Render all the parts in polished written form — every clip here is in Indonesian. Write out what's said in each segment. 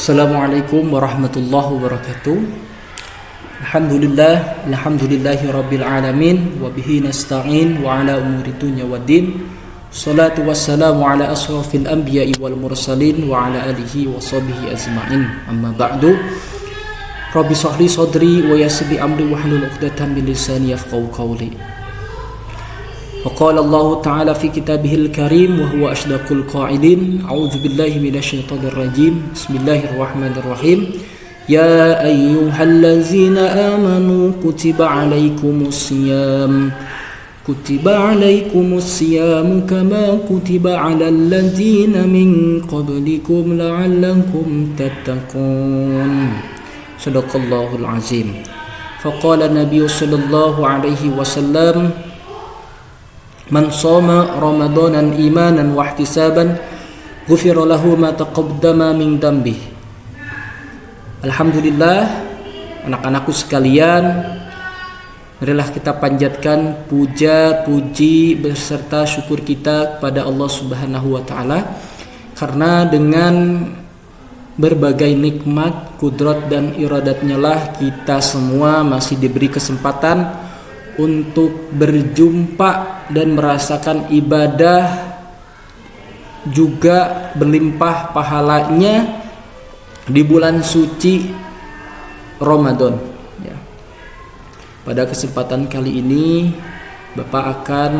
Assalamualaikum warahmatullahi wabarakatuh. Alhamdulillahi rabbil alamin wa bihi nasta'in wa ala umuri dunya waddin. Salatu wassalamu ala asrafil anbiya'i wal mursalin wa ala alihi wa sahbihi ajma'in. Amma ba'du. Rabbi shrah li sadri wa yassir li amri wahlul 'uqdatam min lisani yafqahu qawli. وقال الله تعالى في كتابه الكريم وهو أصدق القائلين أعوذ بالله من الشيطان الرجيم بسم الله الرحمن الرحيم يا أيها الذين آمنوا كتب عليكم الصيام كما كتب على الذين من قبلكم لعلكم تتقون صدق الله العظيم فقال النبي صلى الله عليه وسلم Man shoma ramadanan imanan wa ihtisaban ghufira lahu ma taqaddama min dhanbi. Alhamdulillah, anak-anakku sekalian, marilah kita panjatkan puja, puji beserta syukur kita kepada Allah Subhanahu wa taala karena dengan berbagai nikmat, kudrat dan iradatnya lah kita semua masih diberi kesempatan untuk berjumpa dan merasakan ibadah juga berlimpah pahalanya di bulan suci Ramadan ya. Pada kesempatan kali ini Bapak akan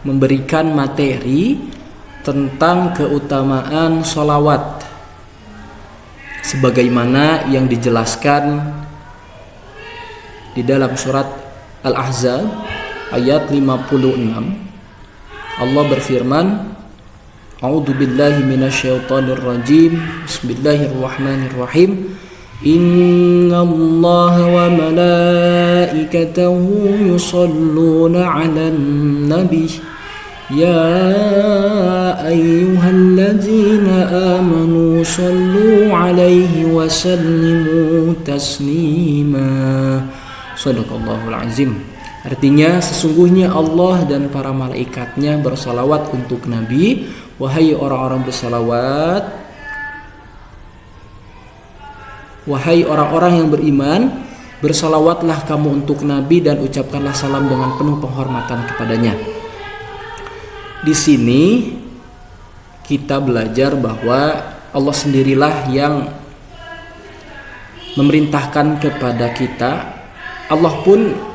memberikan materi tentang keutamaan sholawat sebagaimana yang dijelaskan di dalam surat Al-Ahzab ayat 56. Allah berfirman, A'udzu billahi minasyaitonir rajim. Bismillahirrahmanirrahim. Innallaha wa malaikatahu yusholluna 'alan nabi. Ya ayyuhalladzina amanu shallu 'alaihi wa sallimu taslima. Shadaqallahul azim. Artinya sesungguhnya Allah dan para malaikatnya bersalawat untuk Nabi. Wahai orang-orang bersalawat, wahai orang-orang yang beriman, bersalawatlah kamu untuk Nabi dan ucapkanlah salam dengan penuh penghormatan kepadanya. Di sini kita belajar bahwa Allah sendirilah yang memerintahkan kepada kita. Allah pun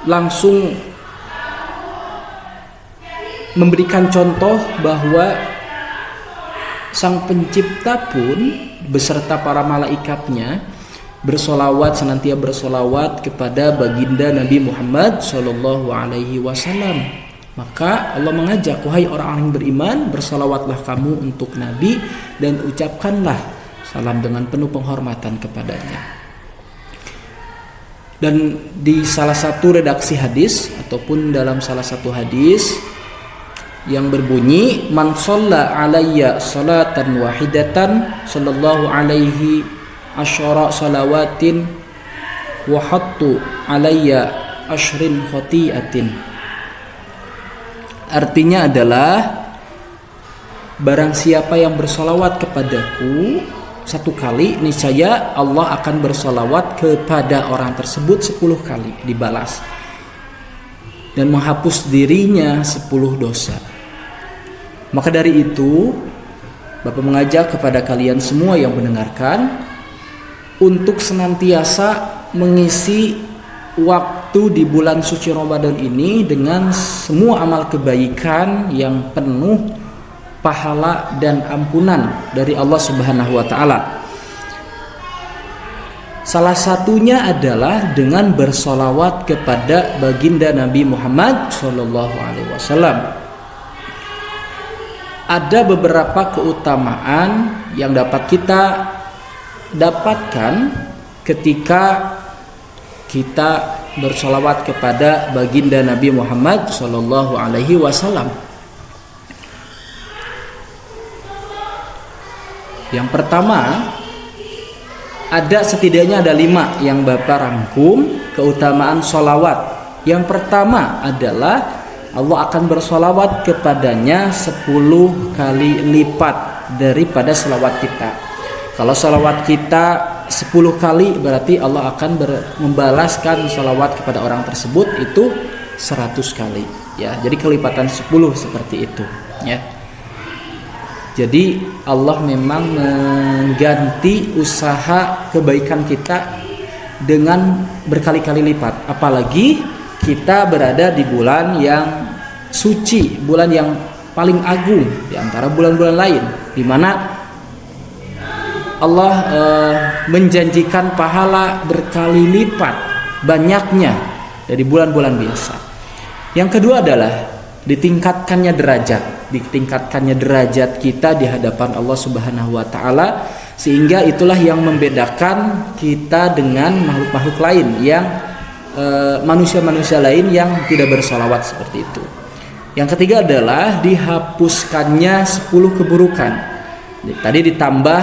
langsung memberikan contoh bahwa Sang Pencipta pun beserta para malaikatnya senantiasa bersolawat kepada baginda Nabi Muhammad sallallahu alaihi wasallam. Maka Allah mengajak, wahai orang-orang yang beriman, bersolawatlah kamu untuk Nabi dan ucapkanlah salam dengan penuh penghormatan kepadanya. Dan di salah satu redaksi hadis ataupun dalam salah satu hadis yang berbunyi man shalla alayya salatan wahidatan sallallahu alaihi asyara salawatin wa hattu alayya asyrin khati'atin. Artinya adalah barang siapa yang bersolawat kepadaku satu kali, niscaya Allah akan bersolawat kepada orang tersebut 10 kali dibalas dan menghapus dirinya 10 dosa. Maka dari itu Bapak mengajak kepada kalian semua yang mendengarkan untuk senantiasa mengisi waktu di bulan suci Ramadan ini dengan semua amal kebaikan yang penuh pahala dan ampunan dari Allah Subhanahu wa taala. Salah satunya adalah dengan bersolawat kepada baginda Nabi Muhammad sallallahu alaihi wasallam. Ada beberapa keutamaan yang dapat kita dapatkan ketika kita bersolawat kepada baginda Nabi Muhammad sallallahu alaihi wasallam. Yang pertama, setidaknya ada 5 yang Bapak rangkum keutamaan sholawat. Yang pertama adalah Allah akan bersolawat kepadanya 10 kali lipat. daripada selawat kita. Kalau selawat kita 10 kali, berarti Allah akan membalaskan selawat kepada orang tersebut itu 100 kali, ya. Jadi kelipatan 10 seperti itu, ya. Jadi Allah memang mengganti usaha kebaikan kita dengan berkali-kali lipat. Apalagi kita berada di bulan yang suci, bulan yang paling agung di antara bulan-bulan lain, di mana Allah menjanjikan pahala berkali lipat banyaknya dari bulan-bulan biasa. Yang kedua adalah ditingkatkannya derajat kita di hadapan Allah Subhanahu wa taala, sehingga itulah yang membedakan kita dengan makhluk-makhluk lain yang manusia-manusia lain yang tidak bersolawat seperti itu. Yang ketiga adalah dihapuskannya 10 keburukan. Tadi ditambah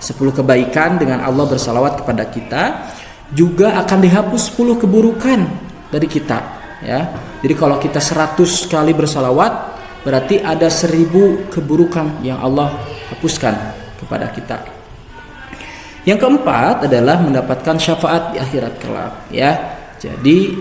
10 kebaikan dengan Allah bersalawat kepada kita, juga akan dihapus 10 keburukan dari kita, ya. Jadi kalau kita 100 kali bersalawat, berarti ada 1000 keburukan yang Allah hapuskan kepada kita. Yang keempat adalah mendapatkan syafaat di akhirat kelak, ya. Jadi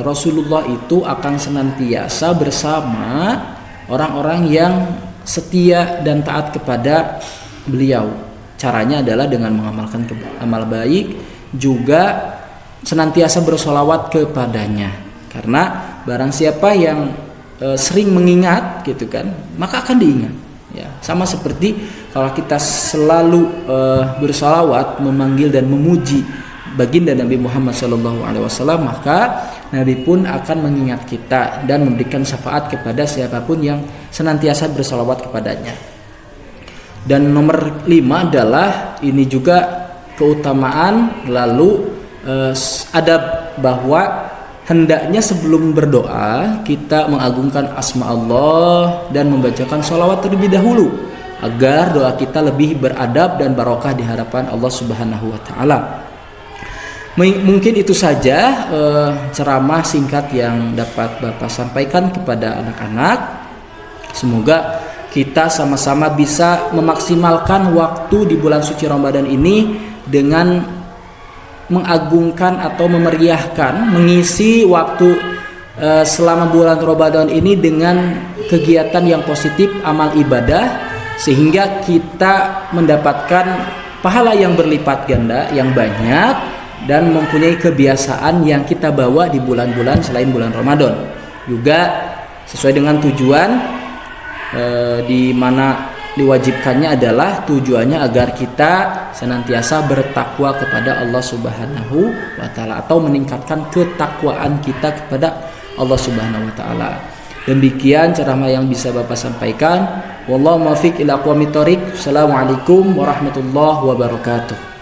Rasulullah itu akan senantiasa bersama orang-orang yang setia dan taat kepada beliau. Caranya adalah dengan mengamalkan amal baik, juga senantiasa bersolawat kepadanya. Karena barang siapa yang sering mengingat, gitu kan, maka akan diingat. Ya, sama seperti kalau kita selalu bersolawat, memanggil dan memuji baginda Nabi Muhammad SAW, maka Nabi pun akan mengingat kita dan memberikan syafaat kepada siapapun yang senantiasa bersolawat kepadanya. Dan nomor 5 adalah ini juga keutamaan, lalu adab bahwa hendaknya sebelum berdoa kita mengagungkan asma Allah dan membacakan sholawat terlebih dahulu agar doa kita lebih beradab dan barokah di hadapan Allah Subhanahu wa taala. Mungkin itu saja ceramah singkat yang dapat Bapak sampaikan kepada anak-anak. Semoga kita sama-sama bisa memaksimalkan waktu di bulan suci Ramadan ini dengan mengagungkan atau memeriahkan, mengisi waktu selama bulan Ramadan ini dengan kegiatan yang positif, amal ibadah, sehingga kita mendapatkan pahala yang berlipat ganda, yang banyak, dan mempunyai kebiasaan yang kita bawa di bulan-bulan selain bulan Ramadan. Juga sesuai dengan tujuan di mana diwajibkannya adalah tujuannya agar kita senantiasa bertakwa kepada Allah Subhanahu wa taala, atau meningkatkan ketakwaan kita kepada Allah Subhanahu wa taala. Demikian ceramah yang bisa Bapak sampaikan. Wallahu muwaffiq ila aqwamit thoriq. Assalamualaikum warahmatullahi wabarakatuh.